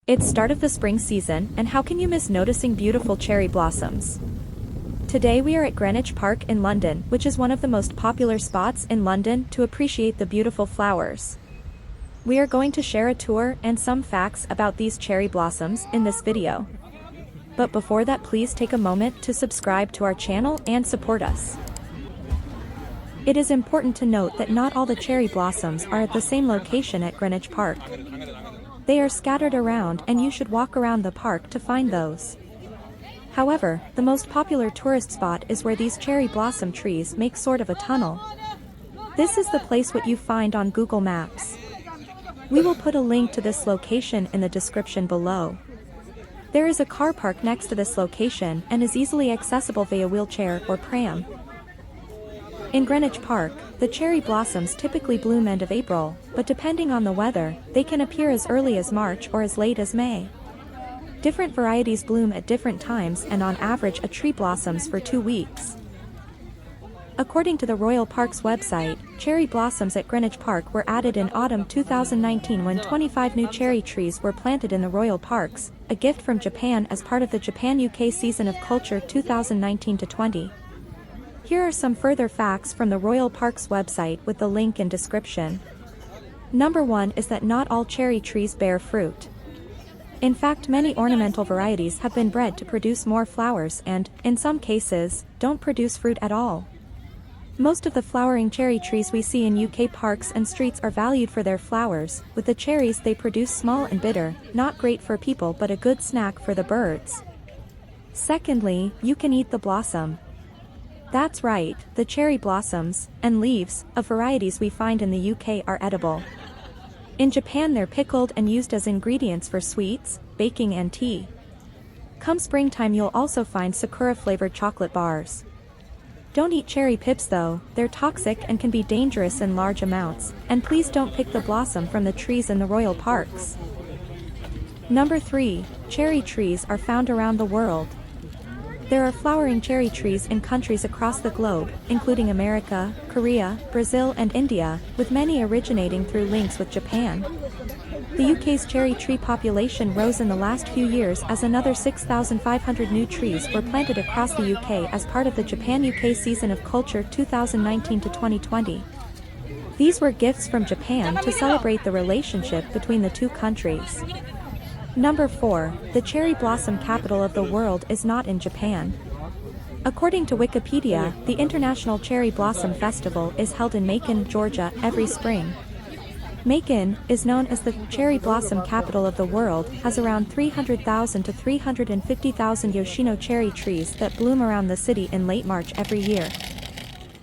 It's start of the spring season, and how can you miss noticing beautiful cherry blossoms? Today we are at Greenwich Park in London, which is one of the most popular spots in London to appreciate the beautiful flowers. We are going to share a tour and some facts about these cherry blossoms in this video. But before that, please take a moment to subscribe to our channel and support us. It is important to note that not all the cherry blossoms are at the same location at Greenwich Park. They are scattered around, and you should walk around the park to find those. However, the most popular tourist spot is where these cherry blossom trees make sort of a tunnel. This is the place what you find on Google Maps. We will put a link to this location in the description below. There is a car park next to this location and is easily accessible via wheelchair or pram. In Greenwich Park, the cherry blossoms typically bloom end of April, but depending on the weather, they can appear as early as March or as late as May. Different varieties bloom at different times, and on average a tree blossoms for 2 weeks. According to the Royal Park's website, cherry blossoms at Greenwich Park were added in autumn 2019 when 25 new cherry trees were planted in the Royal Parks, a gift from Japan as part of the Japan-UK Season of Culture 2019-20. Here are some further facts from the Royal Park's website with the link in description. Number 1 is that not all cherry trees bear fruit. In fact, many ornamental varieties have been bred to produce more flowers and, in some cases, don't produce fruit at all. Most of the flowering cherry trees we see in UK parks and streets are valued for their flowers. With the cherries, they produce small and bitter, not great for people but a good snack for the birds. Secondly, you can eat the blossom. That's right, the cherry blossoms and leaves of varieties we find in the UK are edible. In Japan they're pickled and used as ingredients for sweets, baking and tea. Come springtime you'll also find Sakura-flavored chocolate bars. Don't eat cherry pips though, they're toxic and can be dangerous in large amounts, and please don't pick the blossom from the trees in the royal parks. Number 3, cherry trees are found around the world. There are flowering cherry trees in countries across the globe, including America, Korea, Brazil and India, with many originating through links with Japan. The UK's cherry tree population rose in the last few years as another 6,500 new trees were planted across the UK as part of the Japan-UK Season of Culture 2019-2020. These were gifts from Japan to celebrate the relationship between the two countries. Number 4, the cherry blossom capital of the world is not in Japan. According to Wikipedia, the International Cherry Blossom Festival is held in Macon, Georgia, every spring. Macon is known as the cherry blossom capital of the world, has around 300,000 to 350,000 Yoshino cherry trees that bloom around the city in late March every year.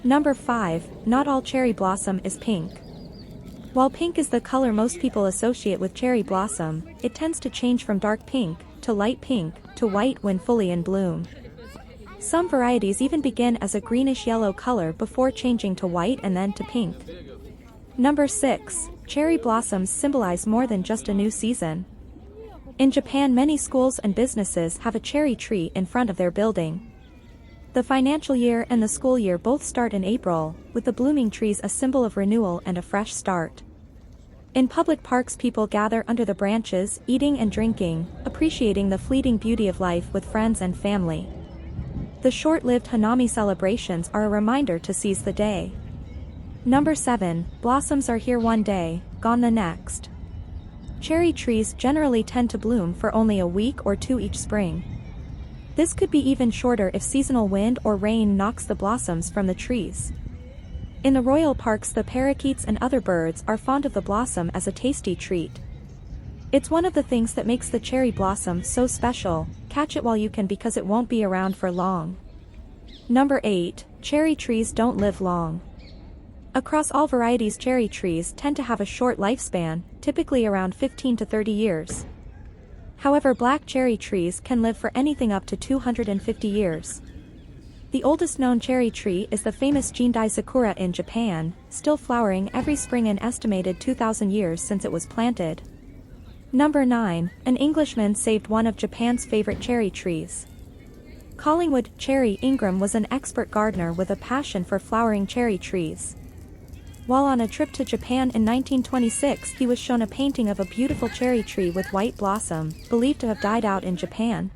Number 5, not all cherry blossom is pink. While pink is the color most people associate with cherry blossom, it tends to change from dark pink to light pink to white when fully in bloom. Some varieties even begin as a greenish-yellow color before changing to white and then to pink. Number 6, cherry blossoms symbolize more than just a new season. In Japan, many schools and businesses have a cherry tree in front of their building. The financial year and the school year both start in April, with the blooming trees a symbol of renewal and a fresh start. In public parks people gather under the branches, eating and drinking, appreciating the fleeting beauty of life with friends and family. The short-lived Hanami celebrations are a reminder to seize the day. Number 7, blossoms are here one day, gone the next. Cherry trees generally tend to bloom for only a week or 2 each spring. This could be even shorter if seasonal wind or rain knocks the blossoms from the trees. In the royal parks, the parakeets and other birds are fond of the blossom as a tasty treat. It's one of the things that makes the cherry blossom so special. Catch it while you can because it won't be around for long. Number 8, cherry trees don't live long. Across all varieties, cherry trees tend to have a short lifespan, typically around 15 to 30 years. However, black cherry trees can live for anything up to 250 years. The oldest known cherry tree is the famous Jindai Sakura in Japan, still flowering every spring, an estimated 2,000 years since it was planted. Number 9, an Englishman saved one of Japan's favorite cherry trees. Collingwood Cherry Ingram was an expert gardener with a passion for flowering cherry trees. While on a trip to Japan in 1926, he was shown a painting of a beautiful cherry tree with white blossom, believed to have died out in Japan.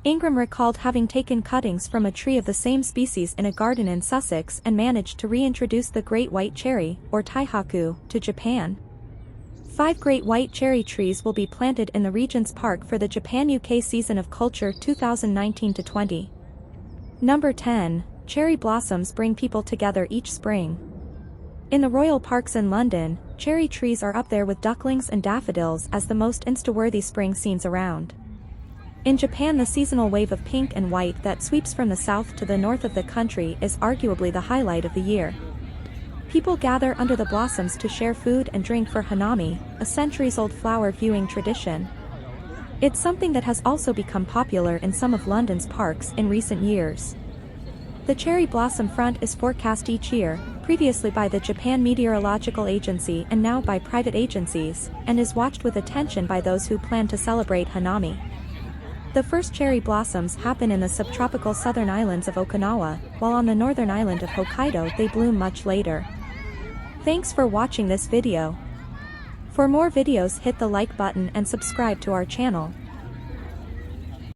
Ingram recalled having taken cuttings from a tree of the same species in a garden in Sussex and managed to reintroduce the great white cherry, or taihaku, to Japan. 5 great white cherry trees will be planted in the Regent's Park for the Japan-UK Season of Culture 2019-20. Number 10. Cherry blossoms bring people together each spring. In the royal parks in London, cherry trees are up there with ducklings and daffodils as the most insta-worthy spring scenes around. In Japan, the seasonal wave of pink and white that sweeps from the south to the north of the country is arguably the highlight of the year. People gather under the blossoms to share food and drink for Hanami, a centuries-old flower viewing tradition. It's something that has also become popular in some of London's parks in recent years. The cherry blossom front is forecast each year, previously by the Japan Meteorological Agency and now by private agencies, and is watched with attention by those who plan to celebrate Hanami. The first cherry blossoms happen in the subtropical southern islands of Okinawa, while on the northern island of Hokkaido they bloom much later. Thanks for watching this video. For more videos, hit the like button and subscribe to our channel.